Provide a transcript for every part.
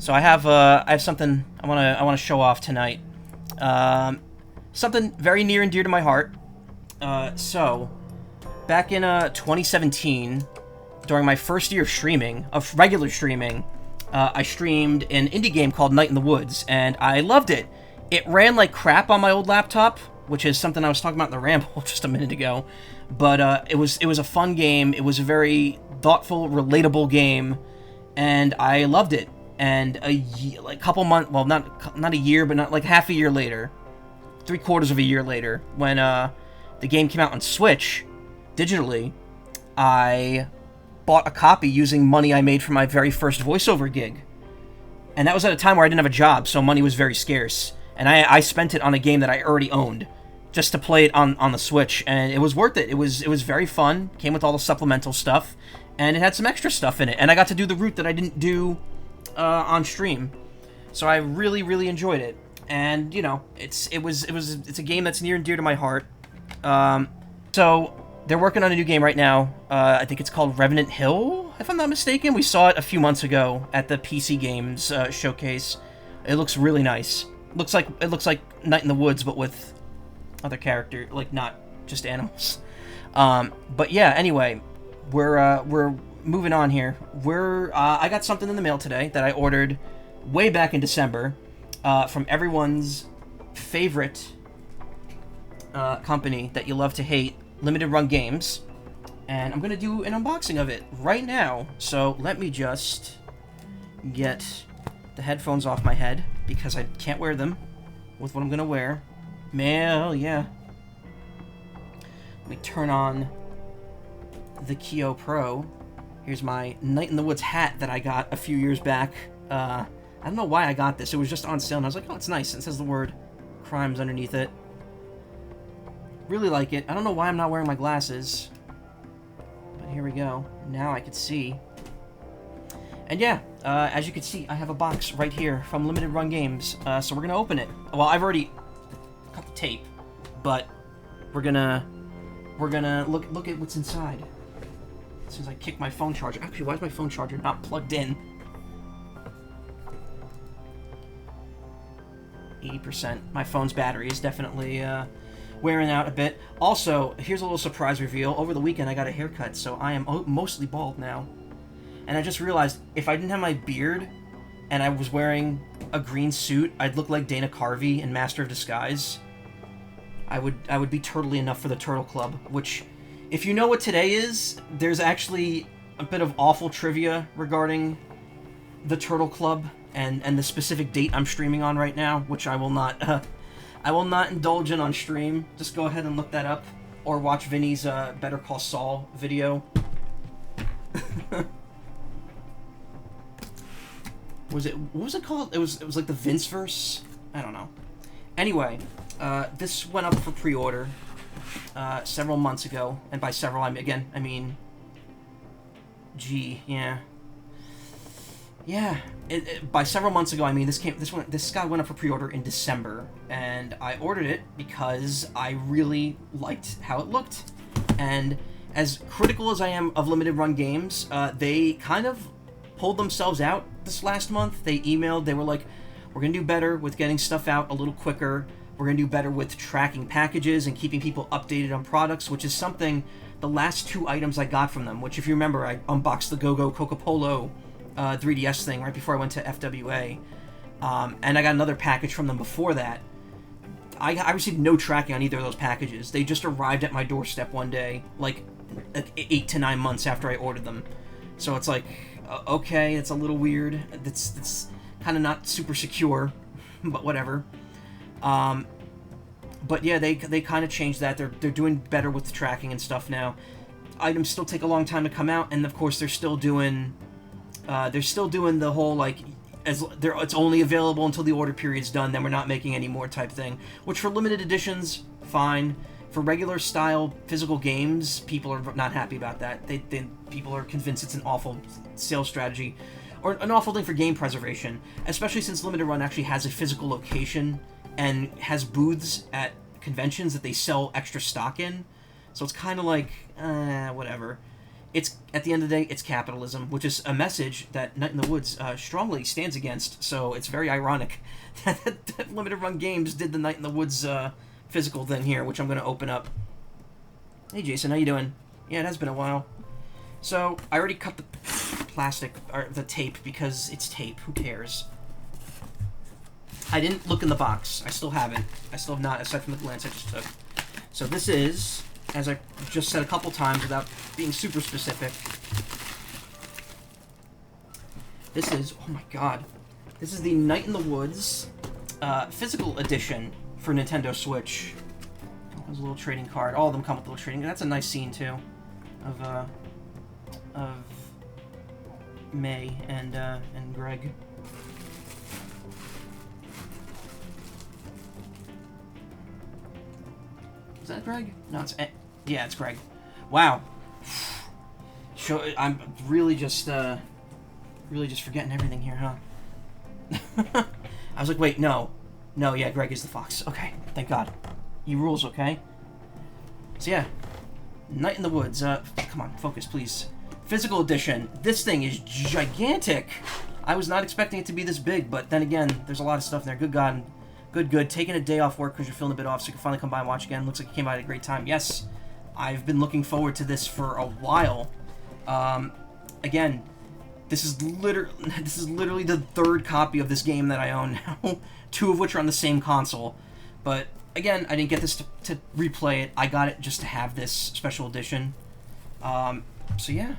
So I have something I wanna show off tonight. Something very near and dear to my heart. So back in 2017, during my first year of streaming, of regular streaming, I streamed an indie game called Night in the Woods, and I loved it. It ran like crap on my old laptop, which is something I was talking about in the ramble just a minute ago. But it was a fun game. It was a very thoughtful, relatable game, and I loved it. And like couple months, well, not a year, but not like half a year later, 3/4 of a year later, when the game came out on Switch digitally, I bought a copy using money I made from my very first voiceover gig. And that was at a time where I didn't have a job, so money was very scarce. And I spent it on a game that I already owned, just to play it on the Switch, and it was worth it. It was very fun, came with all the supplemental stuff, and it had some extra stuff in it. And I got to do the route that I didn't do on stream. So I really, really enjoyed it. And, you know, it's a game that's near and dear to my heart. So they're working on a new game right now. I think it's called Revenant Hill, if I'm not mistaken. We saw it a few months ago at the PC Games showcase. It looks really nice. It looks like Night in the Woods, but with other character, like not just animals. But yeah, anyway, we're moving on here. I got something in the mail today that I ordered way back in December from everyone's favorite company that you love to hate, Limited Run Games, and I'm gonna do an unboxing of it right now. So let me just get the headphones off my head because I can't wear them with what I'm gonna wear. Mail, yeah. Let me turn on the Kyo Pro. Here's my Night in the Woods hat that I got a few years back. I don't know why I got this. It was just on sale, and I was like, oh, it's nice. It says the word crimes underneath it. Really like it. I don't know why I'm not wearing my glasses. But here we go. Now I can see. And yeah, as you can see, I have a box right here from Limited Run Games. So we're going to open it. Well, I've already cut the tape, but we're gonna look at what's inside. As soon as I kick my phone charger. Actually, why is my phone charger not plugged in? 80%. My phone's battery is definitely wearing out a bit. Also, here's a little surprise reveal. Over the weekend, I got a haircut, so I am mostly bald now. And I just realized, if I didn't have my beard and I was wearing a green suit, I'd look like Dana Carvey in Master of Disguise. I would be turtly enough for the Turtle Club, which, if you know what today is, there's actually a bit of awful trivia regarding the Turtle Club and the specific date I'm streaming on right now, which I will not indulge in on stream. Just go ahead and look that up, or watch Vinny's Better Call Saul video. What was it called? It was like the Vinceverse? I don't know. Anyway, this went up for pre-order several months ago, and by several I mean, by several months ago, I mean this guy went up for pre-order in December, and I ordered it because I really liked how it looked. And as critical as I am of Limited Run Games, they kind of pulled themselves out this last month. They emailed, they were like, we're gonna do better with getting stuff out a little quicker. We're gonna do better with tracking packages and keeping people updated on products, which is something, the last 2 items I got from them, which, if you remember, I unboxed the Go-Go Coca-Polo 3DS thing right before I went to FWA, and I got another package from them before that. I received no tracking on either of those packages. They just arrived at my doorstep one day, like 8 to 9 months after I ordered them. So it's like, okay, it's a little weird. It's kind of not super secure, but whatever. But yeah, they kind of changed that. They're doing better with the tracking and stuff now. Items still take a long time to come out, and of course they're still doing the whole like, it's only available until the order period's done, then we're not making any more type thing. Which for limited editions, fine. For regular style physical games, people are not happy about that. People are convinced it's an awful sales strategy, or an awful thing for game preservation, especially since Limited Run actually has a physical location and has booths at conventions that they sell extra stock in. So it's kind of like, whatever. it's, at the end of the day, it's capitalism, which is a message that Night in the Woods strongly stands against. So it's very ironic that limited run games did the Night in the Woods physical thing here, which I'm going to open up. Hey Jason, how you doing? Yeah, it has been a while. So I already cut the plastic, or the tape, because it's tape. Who cares? I didn't look in the box. I still haven't. I still have not, aside from the glance I just took. So this is, as I just said a couple times without being super specific, this is, oh my god, this is the Night in the Woods physical edition for Nintendo Switch. There's a little trading card. All of them come with a little trading. That's a nice scene too, of May and Greg. Is that Greg? No, it's yeah, it's Greg. Wow. I'm really just forgetting everything here, huh? I was like, wait, no, yeah, Greg is the fox. Okay, thank God. He rules, okay? So yeah, Night in the Woods. Come on, focus, please. Physical edition. This thing is gigantic. I was not expecting it to be this big, but then again, there's a lot of stuff in there. Good God. Good. Taking a day off work because you're feeling a bit off, so you can finally come by and watch again. Looks like it came out at a great time. Yes, I've been looking forward to this for a while. Again, this is literally the third copy of this game that I own now. 2 of which are on the same console. But again, I didn't get this to replay it. I got it just to have this special edition. So yeah,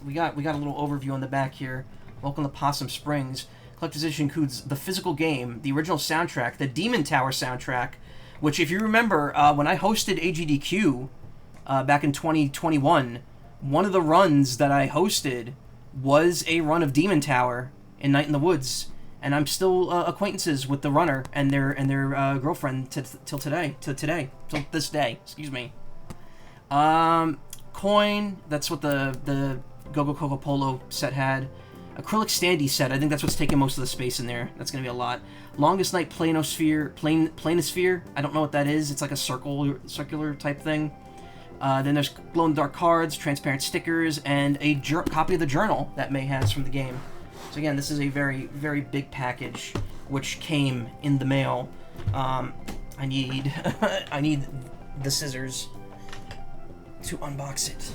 we got a little overview on the back here. Welcome to Possum Springs. Collector's Edition includes the physical game, the original soundtrack, the Demon Tower soundtrack, which, if you remember, when I hosted AGDQ back in 2021, one of the runs that I hosted was a run of Demon Tower in Night in the Woods, and I'm still acquaintances with the runner and their girlfriend till this day. Excuse me. Coin. That's what the Go-Go Coco Polo set had. Acrylic standee set. I think that's what's taking most of the space in there. That's going to be a lot. Longest Night Planosphere. I don't know what that is. It's like a circular type thing. Then there's glow-in-the-dark cards, transparent stickers, and a copy of the journal that May has from the game. So again, this is a very, very big package, which came in the mail. I need the scissors to unbox it.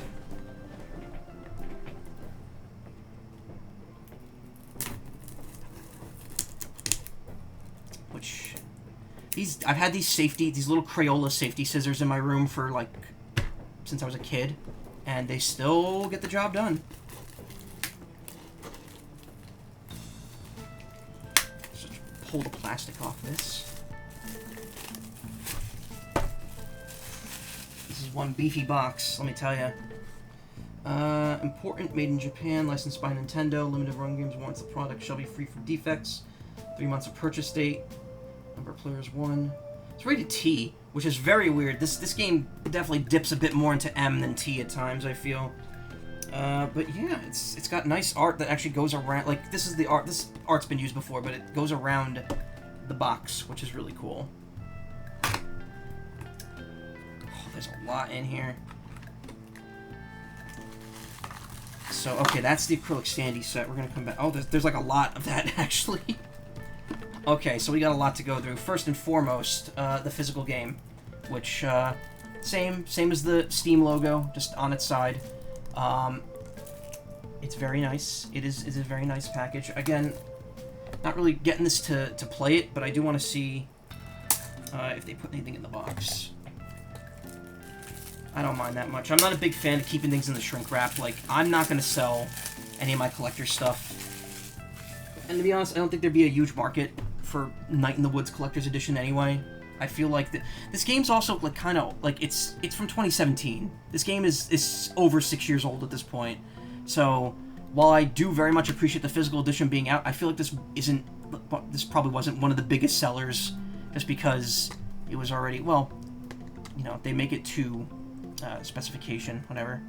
I've had these little Crayola safety scissors in my room for since I was a kid, and they still get the job done. Just pull the plastic off this. This is one beefy box, let me tell you. Important, made in Japan, licensed by Nintendo. Limited run games warrants the product shall be free from defects. 3 months of purchase date. Number of players 1. It's rated T, which is very weird. This game definitely dips a bit more into M than T at times, I feel. But yeah, it's got nice art that actually goes around. This is the art. This art's been used before, but it goes around the box, which is really cool. Oh, there's a lot in here. So okay, that's the acrylic standee set. We're gonna come back. Oh, there's like a lot of that actually. Okay, so we got a lot to go through. First and foremost, the physical game, which, same as the Steam logo, just on its side. It's very nice. It's a very nice package. Again, not really getting this to play it, but I do want to see if they put anything in the box. I don't mind that much. I'm not a big fan of keeping things in the shrink wrap. I'm not going to sell any of my collector stuff. And to be honest, I don't think there'd be a huge market for Night in the Woods Collector's Edition anyway. I feel like this game's also it's from 2017. This game is over 6 years old at this point. So while I do very much appreciate the physical edition being out, I feel like this probably wasn't one of the biggest sellers, just because it was already, they make it to specification, whatever.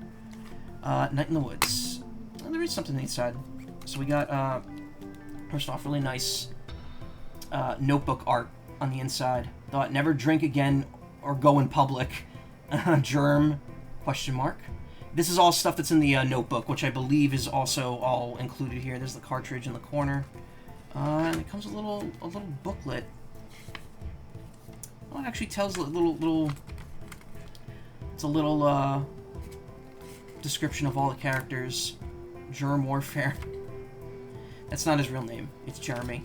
Night in the Woods. There is something inside. So we got first off, really nice notebook art on the inside. Thought never drink again or go in public. Germ, question mark. This is all stuff that's in the notebook, which I believe is also all included here. There's the cartridge in the corner. And it comes with a little booklet. Oh, it actually tells a little... It's a little, description of all the characters. Germ Warfare. That's not his real name. It's Jeremy.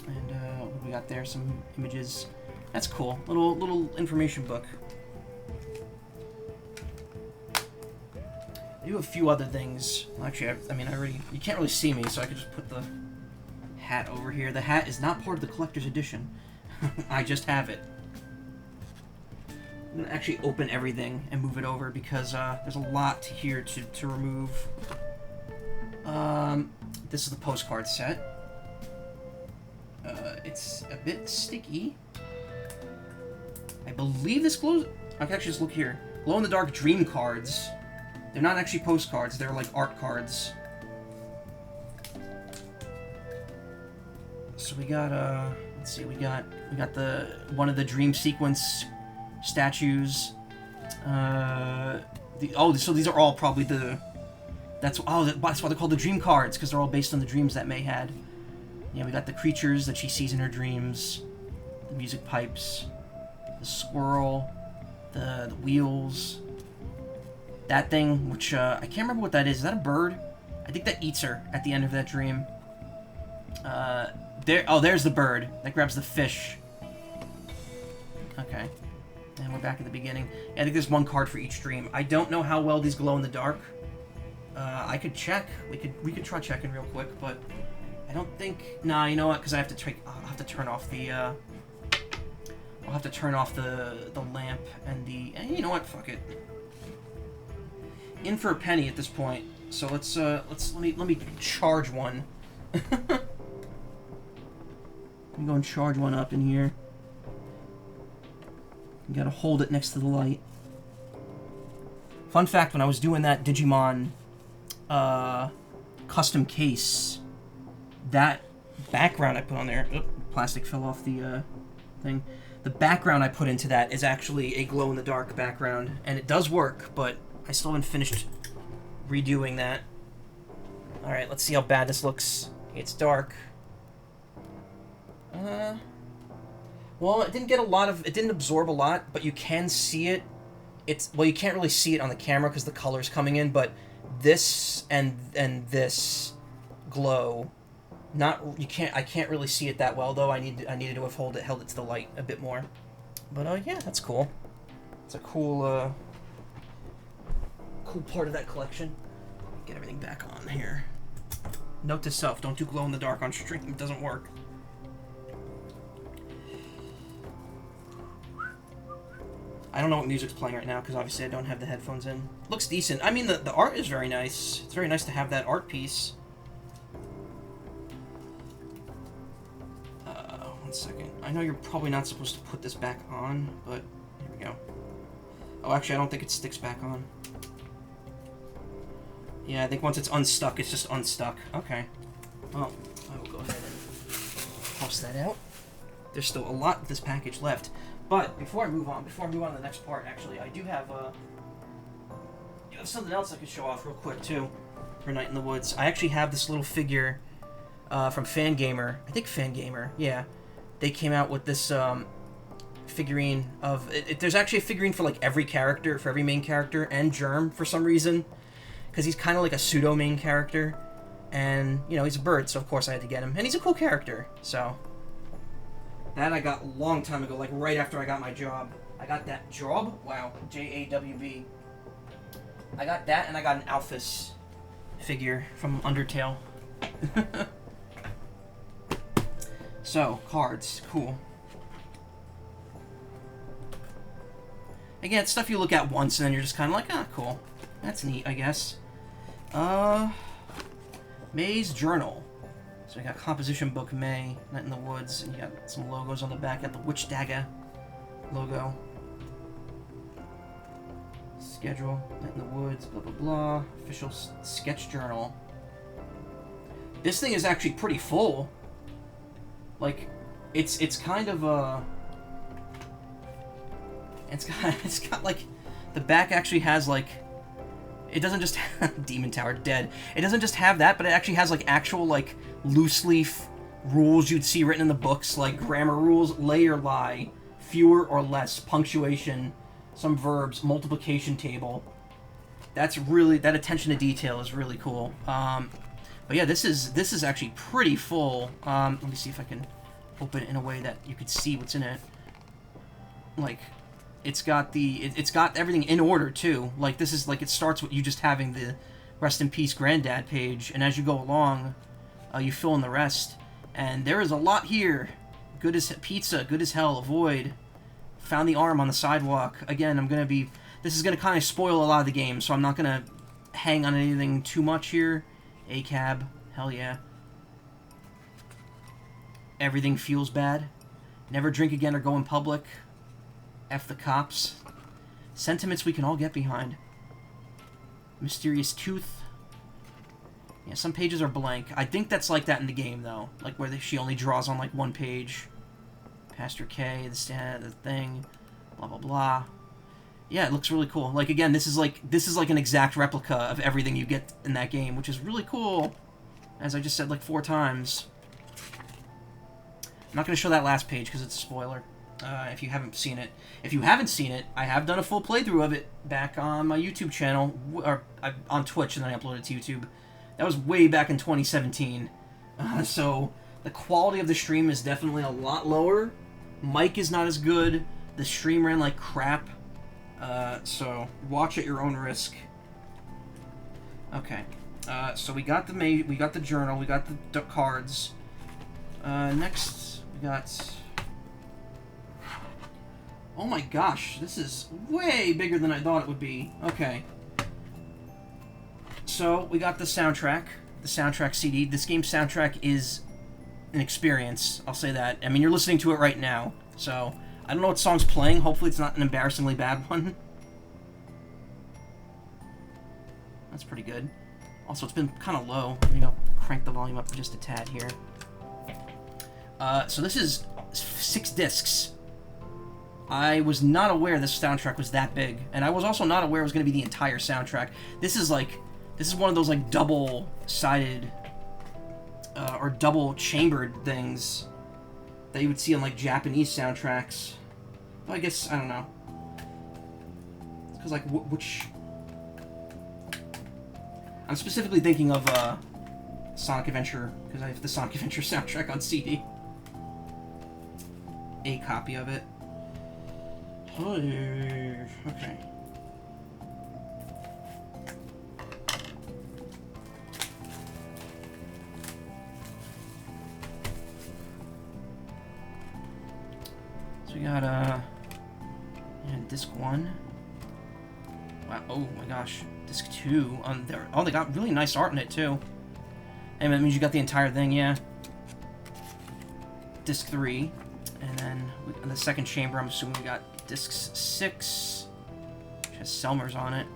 And, what we got there? Some images. That's cool. Little information book. I do a few other things. Actually, I mean, you can't really see me, so I could just put the hat over here. The hat is not part of the collector's edition. I just have it. I'm gonna actually open everything and move it over because there's a lot here to remove. This is the postcard set. It's a bit sticky. I believe this glows... I can actually just look here. Glow-in-the-dark dream cards. They're not actually postcards, they're like art cards. So we got, let's see, we got one of the dream sequence statues. So these are all probably that's why they're called the dream cards, because they're all based on the dreams that May had. Yeah, we got the creatures that she sees in her dreams, the music pipes, the squirrel, the wheels, that thing, which, I can't remember what that is. Is that a bird? I think that eats her at the end of that dream. There's the bird. That grabs the fish. Okay. And we're back at the beginning. Yeah, I think there's one card for each dream. I don't know how well these glow in the dark. I could check. We could try checking real quick, but I don't think... Nah, you know what? Because I'll have to turn off the, I'll have to turn off the lamp and the... you know what? Fuck it. In for a penny at this point. So let me charge one. Let me go and charge one up in here. You gotta hold it next to the light. Fun fact, when I was doing that Digimon custom case, that background I put on there... Oop, plastic fell off the thing. The background I put into that is actually a glow-in-the-dark background, and it does work, but I still haven't finished redoing that. Alright, let's see how bad this looks. It's dark. Well, it didn't absorb a lot, but you can see it. Well, you can't really see it on the camera because the color's coming in, but this and this glow, I can't really see it that well, though. I needed to have held it to the light a bit more. But yeah, that's cool. It's a cool part of that collection. Get everything back on here. Note to self, don't do glow in the dark on stream. It doesn't work. I don't know what music's playing right now because obviously I don't have the headphones in. Looks decent. I mean, the art is very nice. It's very nice to have that art piece. 1 second. I know you're probably not supposed to put this back on, but here we go. Oh, actually, I don't think it sticks back on. Yeah, I think once it's unstuck, it's just unstuck. Okay. Well, I will go ahead and toss that out. There's still a lot of this package left. But before I move on to the next part, actually, I do have something else I could show off real quick, too, for Night in the Woods. I actually have this little figure from Fangamer. I think Fangamer, yeah. They came out with this figurine of... There's actually a figurine for, like, every character, for every main character, and Germ, for some reason. Because he's kind of like a pseudo-main character. And, you know, he's a bird, so of course I had to get him. And he's a cool character, so... That I got a long time ago, like right after I got my job. I got that job? Wow. J-A-W-B. I got that, and I got an Alphys figure from Undertale. So, cards. Cool. Again, it's stuff you look at once, and then you're just kind of like, ah, cool. That's neat, I guess. May's Journal. So we got Composition Book May, Night in the Woods, and you got some logos on the back. Got the Witch Dagger logo. Schedule, Night in the Woods, blah blah blah. Official sketch journal. This thing is actually pretty full. Like, it's kind of it's got like the back actually has, like, it doesn't just Demon Tower dead. It doesn't just have that, but it actually has, like, actual, like, loose leaf rules you'd see written in the books, like grammar rules, lay or lie, fewer or less, punctuation, some verbs, multiplication table. That's really, that attention to detail is really cool. But yeah, this is actually pretty full. Let me see if I can open it in a way that you could see what's in it. Like, it's got it's got everything in order too. Like, this is like, it starts with you just having the rest in peace granddad page, and as you go along, you fill in the rest. And there is a lot here. Good as pizza, good as hell. Avoid. Found the arm on the sidewalk. Again, this is gonna kind of spoil a lot of the game, so I'm not gonna hang on anything too much here. A cab, hell yeah. Everything feels bad. Never drink again or go in public. F the cops. Sentiments we can all get behind. Mysterious tooth. Yeah, some pages are blank. I think that's like that in the game, though. Like, where she only draws on, like, one page. Pastor K, the thing, blah, blah, blah. Yeah, it looks really cool. Like, again, this is like an exact replica of everything you get in that game, which is really cool. As I just said, like, 4 times. I'm not going to show that last page because it's a spoiler. If you haven't seen it. If you haven't seen it, I have done a full playthrough of it back on my YouTube channel, or on Twitch, and then I uploaded it to YouTube. That was way back in 2017. So the quality of the stream is definitely a lot lower. Mic is not as good. The stream ran like crap. So watch at your own risk. Okay. So we got the journal, we got the cards. Next we got. Oh my gosh, this is way bigger than I thought it would be. Okay. So, we got the soundtrack CD. This game's soundtrack is an experience, I'll say that. I mean, you're listening to it right now, so I don't know what song's playing. Hopefully it's not an embarrassingly bad one. That's pretty good. Also, it's been kind of low. Maybe I'll crank the volume up just a tad here. So this is 6 discs. I was not aware this soundtrack was that big, and I was also not aware it was going to be the entire soundtrack. This is one of those, like, double-sided, or double-chambered things that you would see on, like, Japanese soundtracks. Well, I guess, I don't know. Because, like, which... I'm specifically thinking of, Sonic Adventure, because I have the Sonic Adventure soundtrack on CD. A copy of it. Okay. So we got, disc 1. Wow, oh my gosh. Disc 2. Oh, they got really nice art in it, too. And that means you got the entire thing, yeah. Disc 3. And then, in the second chamber, I'm assuming we got disc 6, which has Selmer's on it.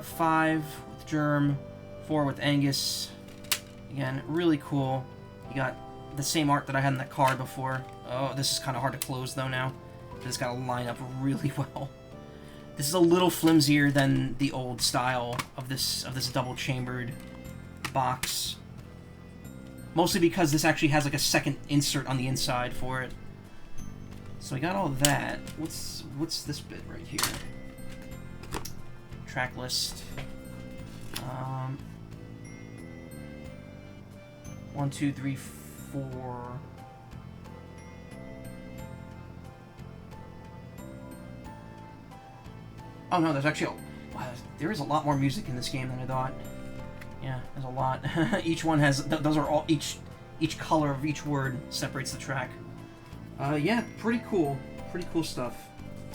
5 with Germ. 4 with Angus. Again, really cool. You got the same art that I had in that card before. Oh, this is kind of hard to close, though, now. It's got to line up really well. This is a little flimsier than the old style of this double-chambered box. Mostly because this actually has, like, a second insert on the inside for it. So I got all that. What's this bit right here? Track list. 1, 2, 3, 4. Oh no, there's actually wow, there is a lot more music in this game than I thought. Yeah, there's a lot. Each one has those are all each color of each word separates the track. Yeah, pretty cool stuff.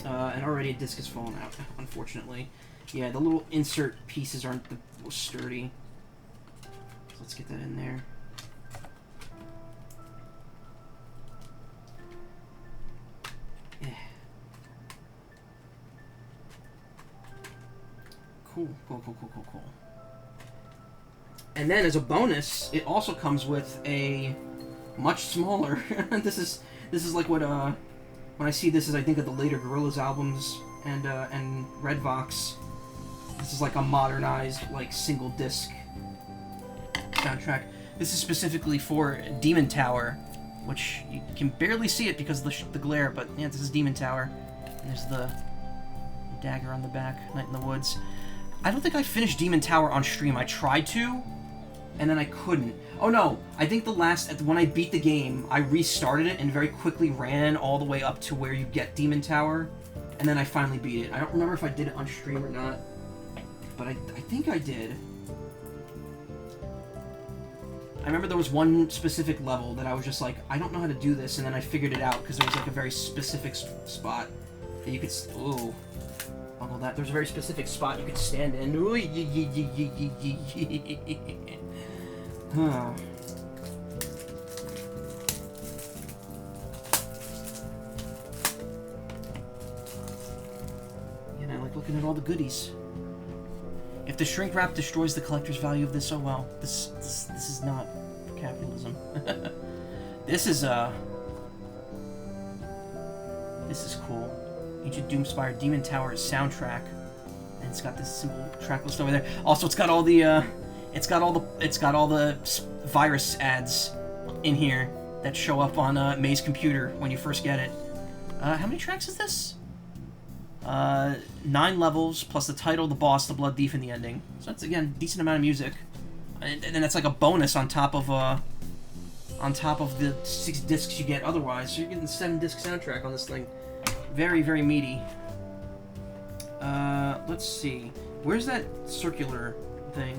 And already a disc has fallen out, unfortunately. Yeah, the little insert pieces aren't the most sturdy. So let's get that in there. Yeah. Cool. And then, as a bonus, it also comes with a much smaller. This is like what when I see this, I think of the later Gorillaz albums, and Red Vox. This is like a modernized, like, single disc soundtrack. This is specifically for Demon Tower, which you can barely see it because of the glare, but yeah, this is Demon Tower. And there's the dagger on the back, Night in the Woods. I don't think I finished Demon Tower on stream. I tried to, and then I couldn't. Oh no, I think when I beat the game, I restarted it and very quickly ran all the way up to where you get Demon Tower, and then I finally beat it. I don't remember if I did it on stream or not, but I think I did. I remember there was one specific level that I was just like, I don't know how to do this, and then I figured it out because there was like a very specific spot that you could. Ooh, uncle that. There's a very specific spot you could stand in. Ooh, huh. And I like looking at all the goodies. If the shrink wrap destroys the collector's value of this, oh well. This is not capitalism. This is cool. Ancient Doomspire Demon Tower soundtrack, and it's got this simple track list over there. Also, it's got all the virus ads in here that show up on May's computer when you first get it. How many tracks is this? 9 levels, plus the title, the boss, the blood thief, and the ending. So that's, again, decent amount of music. And then that's like a bonus on top of the 6 discs you get otherwise. So you're getting 7-disc soundtrack on this thing. Very, very meaty. Let's see. Where's that circular thing?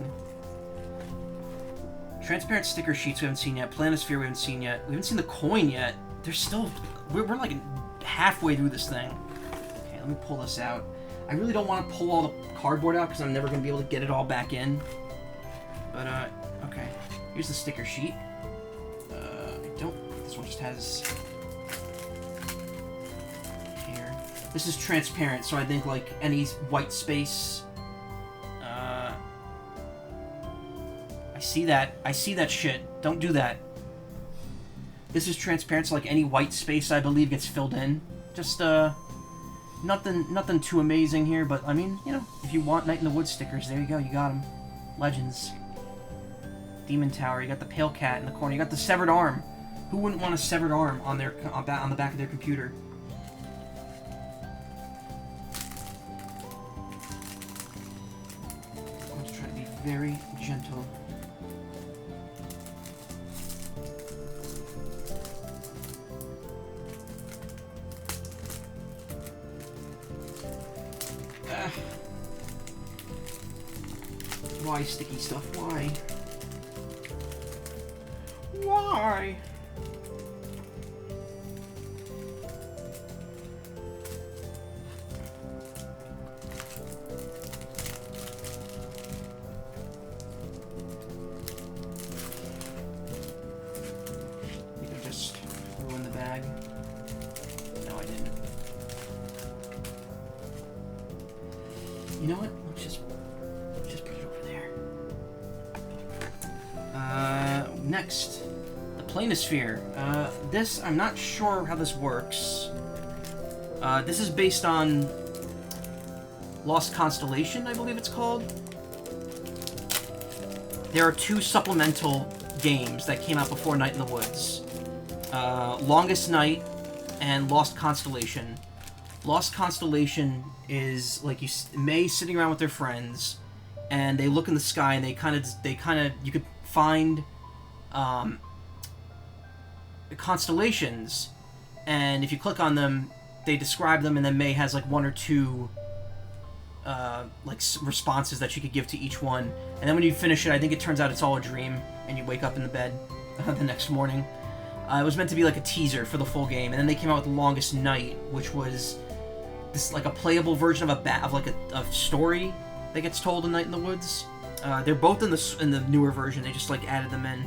Transparent sticker sheets we haven't seen yet. Planisphere we haven't seen yet. We haven't seen the coin yet. There's still... We're like halfway through this thing. Let me pull this out. I really don't want to pull all the cardboard out because I'm never going to be able to get it all back in. But, okay. Here's the sticker sheet. I don't... This one just has... Here. This is transparent, so I think, like, any white space... I see that. I see that shit. Don't do that. This is transparent, so, like, any white space, I believe, gets filled in. Just, Nothing too amazing here, but, I mean, you know, if you want Night in the Woods stickers, there you go, you got them. Legends. Demon Tower, you got the Pale Cat in the corner, you got the severed arm. Who wouldn't want a severed arm on the back of their computer? Let's try to be very gentle. Why sticky stuff? Why? Why? I think I just ruined the bag. No, I didn't. You know what? Let's just put it over there. Next, the Planisphere. This, I'm not sure how this works. This is based on Lost Constellation, I believe it's called. There are 2 supplemental games that came out before Night in the Woods. Longest Night and Lost Constellation. Lost Constellation is like May sitting around with their friends, and they look in the sky, and they kind of you could find constellations, and if you click on them, they describe them, and then May has like 1 or 2 like responses that she could give to each one, and then when you finish it, I think it turns out it's all a dream, and you wake up in the bed the next morning. It was meant to be like a teaser for the full game, and then they came out with Longest Night, which was this like a playable version of a story that gets told in Night in the Woods. They're both in the newer version. They just like added them in.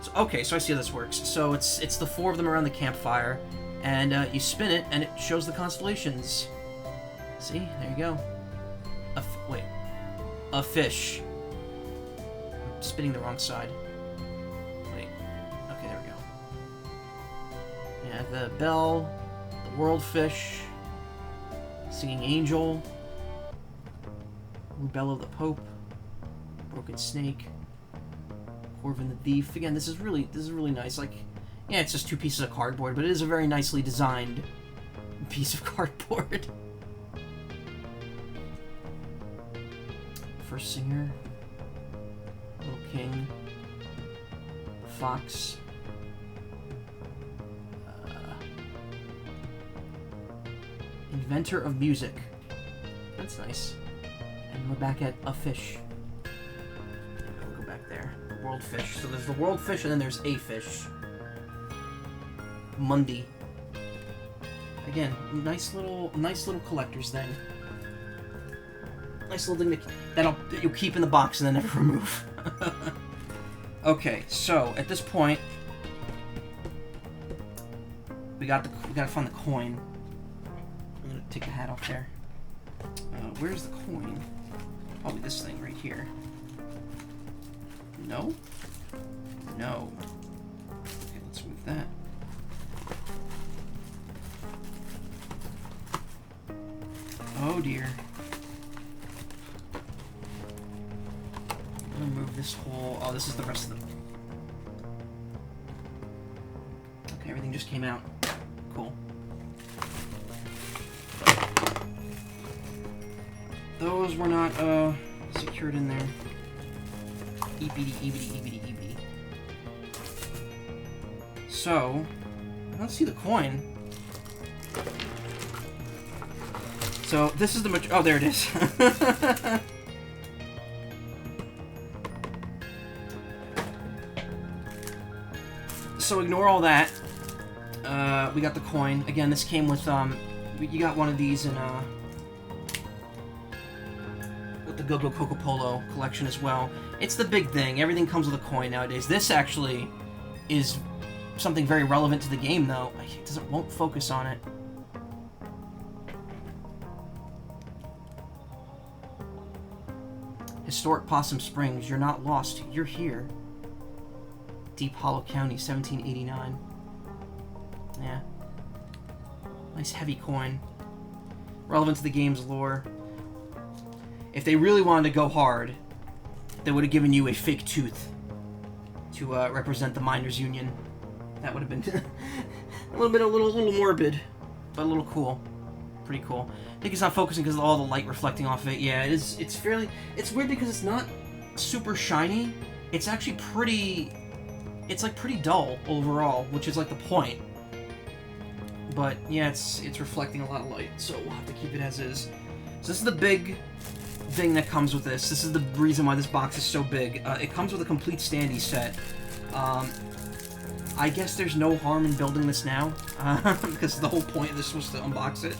So okay, so I see how this works. So it's the 4 of them around the campfire, and you spin it, and it shows the constellations. See, there you go. Wait, a fish. I'm spinning the wrong side. Wait. Okay, there we go. Yeah, the bell, the world fish, Singing Angel. Rubella the Pope. Broken Snake. Corvin the Thief. Again, this is really nice. Like, yeah, it's just 2 pieces of cardboard, but it is a very nicely designed piece of cardboard. First Singer. Little King. Fox. Inventor of Music. That's nice. And we're back at a fish. We'll go back there. World Fish. So there's the World Fish, and then there's a fish. Mundy. Again, nice little collector's thing. Nice little thing that you'll keep in the box and then never remove. Okay, so at this point, we gotta find the coin. I'm gonna take the hat off there. Where's the coin? Probably this thing right here. No? No. Okay, let's move that. Oh dear. I'm gonna move this whole... Oh, this is the rest of them. Okay, everything just came out. Cool. Those were not, secured in there. Eepity. So, I don't see the coin. So, this is the oh, there it is. So, ignore all that. We got the coin. Again, this came with, you got one of these in, with the Go-Go Coco Polo collection as well. It's the big thing. Everything comes with a coin nowadays. This actually is something very relevant to the game, though. It won't focus on it. Historic Possum Springs. You're not lost. You're here. Deep Hollow County, 1789. Yeah. Nice heavy coin. Relevant to the game's lore. If they really wanted to go hard, they would have given you a fake tooth to represent the miners' union. That would have been a little morbid, but a little cool. Pretty cool. I think it's not focusing because of all the light reflecting off of it. Yeah, it is. It's fairly. It's weird because it's not super shiny. It's actually pretty. It's like pretty dull overall, which is like the point. But yeah, it's reflecting a lot of light, so we'll have to keep it as is. So this is the big thing that comes with this. This is the reason why this box is so big. It comes with a complete standee set. I guess there's no harm in building this now, because the whole point of this was to unbox it.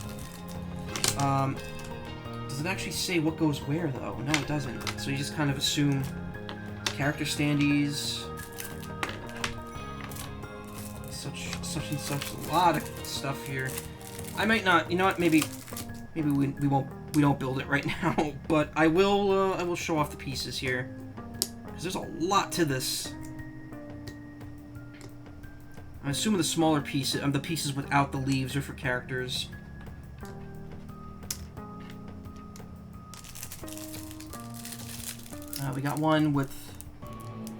Does it actually say what goes where, though? No, it doesn't. So you just kind of assume character standees, such and such. A lot of stuff here. I might not. You know what? Maybe we don't build it right now. But I will show off the pieces here, because there's a lot to this. I'm assuming the smaller pieces, the pieces without the leaves, are for characters. We got one with...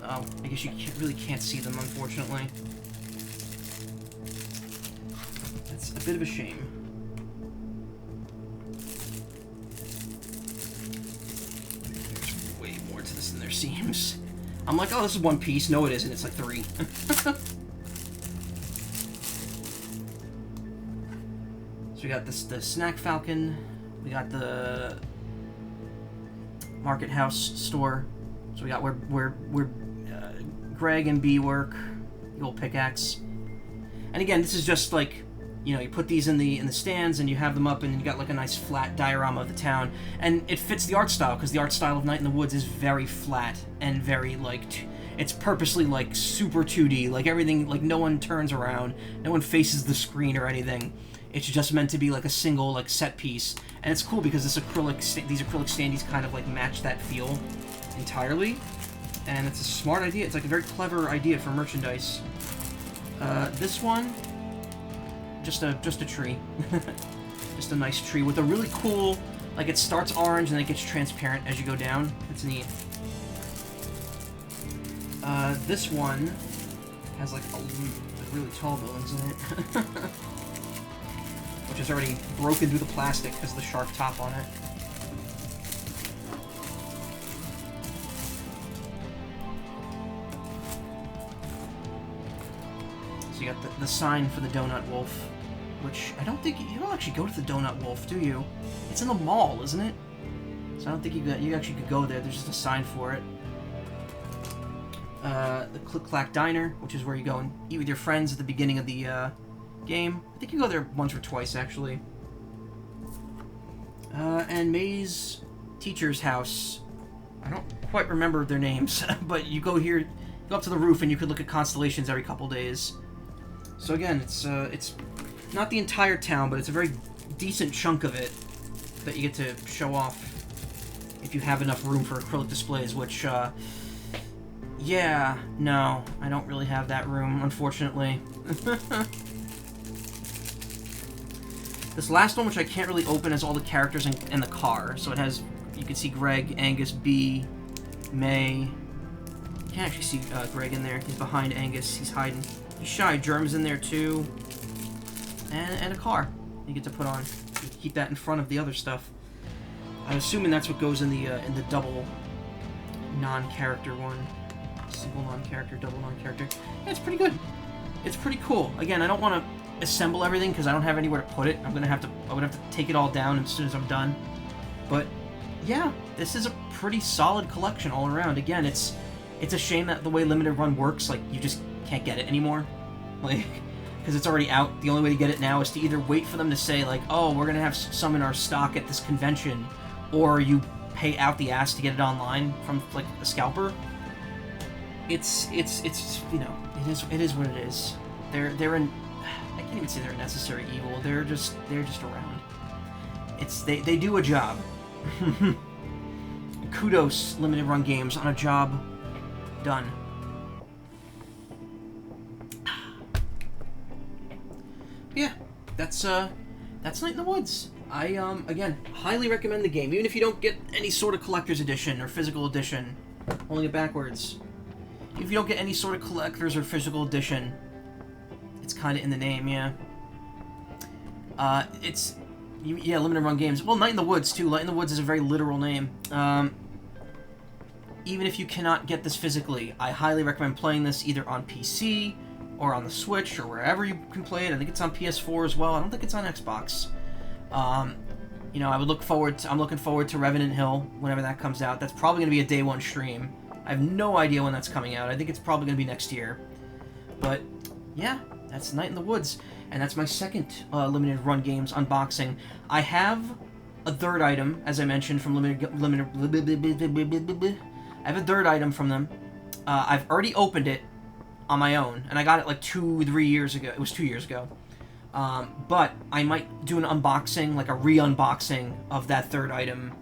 Oh, I guess you really can't see them, unfortunately. It's a bit of a shame. There's way more to this than there seems. I'm like, oh, this is one piece. No, it isn't. It's like 3. So we got the Snack Falcon. We got the Market House store. So we got where Greg and B work, the old pickaxe. And again, this is just like, you know, you put these in the stands and you have them up, and you got like a nice flat diorama of the town, and it fits the art style, because the art style of Night in the Woods is very flat and very like it's purposely like super 2D, like everything, like no one turns around, no one faces the screen or anything. It's just meant to be like a single like set piece, and it's cool because these acrylic standees kind of like match that feel entirely, and it's a smart idea. It's like a very clever idea for merchandise. This one, just a tree, Just a nice tree with a really cool, like it starts orange and then it gets transparent as you go down. It's neat. This one has like really tall buildings in it. Which is already broken through the plastic because of the sharp top on it. So you got the sign for the Donut Wolf, which I don't think you don't actually go to the Donut Wolf, do you? It's in the mall, isn't it? So I don't think you actually could go there. There's just a sign for it. The Click Clack Diner, which is where you go and eat with your friends at the beginning of the game. I think you go there once or twice, actually. And May's teacher's house. I don't quite remember their names, but you go here, go up to the roof, and you could look at constellations every couple days. So again, it's not the entire town, but it's a very decent chunk of it that you get to show off if you have enough room for acrylic displays, which, yeah, no, I don't really have that room, unfortunately. This last one, which I can't really open, has all the characters and the car. So it has, you can see Greg, Angus, B, May. You can't actually see Greg in there. He's behind Angus. He's hiding. He's shy. Germ's in there too. And a car you get to put on. You keep that in front of the other stuff. I'm assuming that's what goes in the double non-character one. Single non-character, double non-character. Yeah, it's pretty good. It's pretty cool. Again, I don't want to assemble everything because I don't have anywhere to put it. I would have to take it all down as soon as I'm done. But yeah, this is a pretty solid collection all around. Again, it's a shame that the way limited run works, like you just can't get it anymore, like because it's already out. The only way to get it now is to either wait for them to say like, oh, we're gonna have some in our stock at this convention, or you pay out the ass to get it online from like a scalper. It's you know, it is what it is. They're in. I can't even say they're a necessary evil. They're just around. They do a job. Kudos, limited run games, on a job done. Yeah, that's Night in the Woods. I again highly recommend the game, even if you don't get any sort of collector's edition or physical edition. Holding it backwards. If you don't get any sort of collector's or physical edition, it's kind of in the name, yeah. Yeah, limited run games. Well, Night in the Woods, too. Night in the Woods is a very literal name. Even if you cannot get this physically, I highly recommend playing this either on PC or on the Switch or wherever you can play it. I think it's on PS4 as well. I don't think it's on Xbox. You know, I'm looking forward to Revenant Hill whenever that comes out. That's probably going to be a day one stream. I have no idea when that's coming out. I think it's probably going to be next year. But, yeah, that's Night in the Woods. And that's my second limited run games unboxing. I have a third item, as I mentioned, from I have a third item from them. I've already opened it on my own, and I got it like 2-3 years ago. It was 2 years ago. But I might do an unboxing, like a re-unboxing of that third item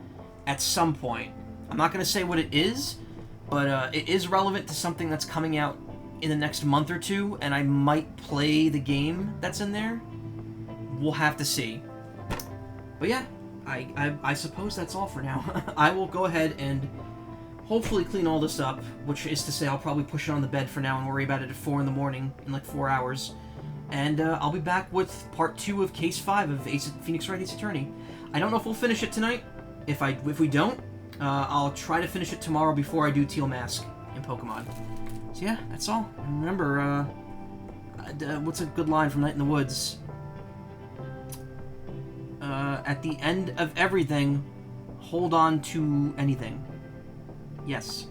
at some point. I'm not going to say what it is, but it is relevant to something that's coming out in the next month or two, and I might play the game that's in there. We'll have to see. But yeah, I suppose that's all for now. I will go ahead and hopefully clean all this up, which is to say I'll probably push it on the bed for now and worry about it at 4 in the morning in like 4 hours. And I'll be back with part 2 of Case 5 of Phoenix Wright Ace Attorney. I don't know if we'll finish it tonight. If we don't, I'll try to finish it tomorrow before I do Teal Mask in Pokemon. So yeah, that's all. And remember, what's a good line from Night in the Woods? At the end of everything, hold on to anything. Yes.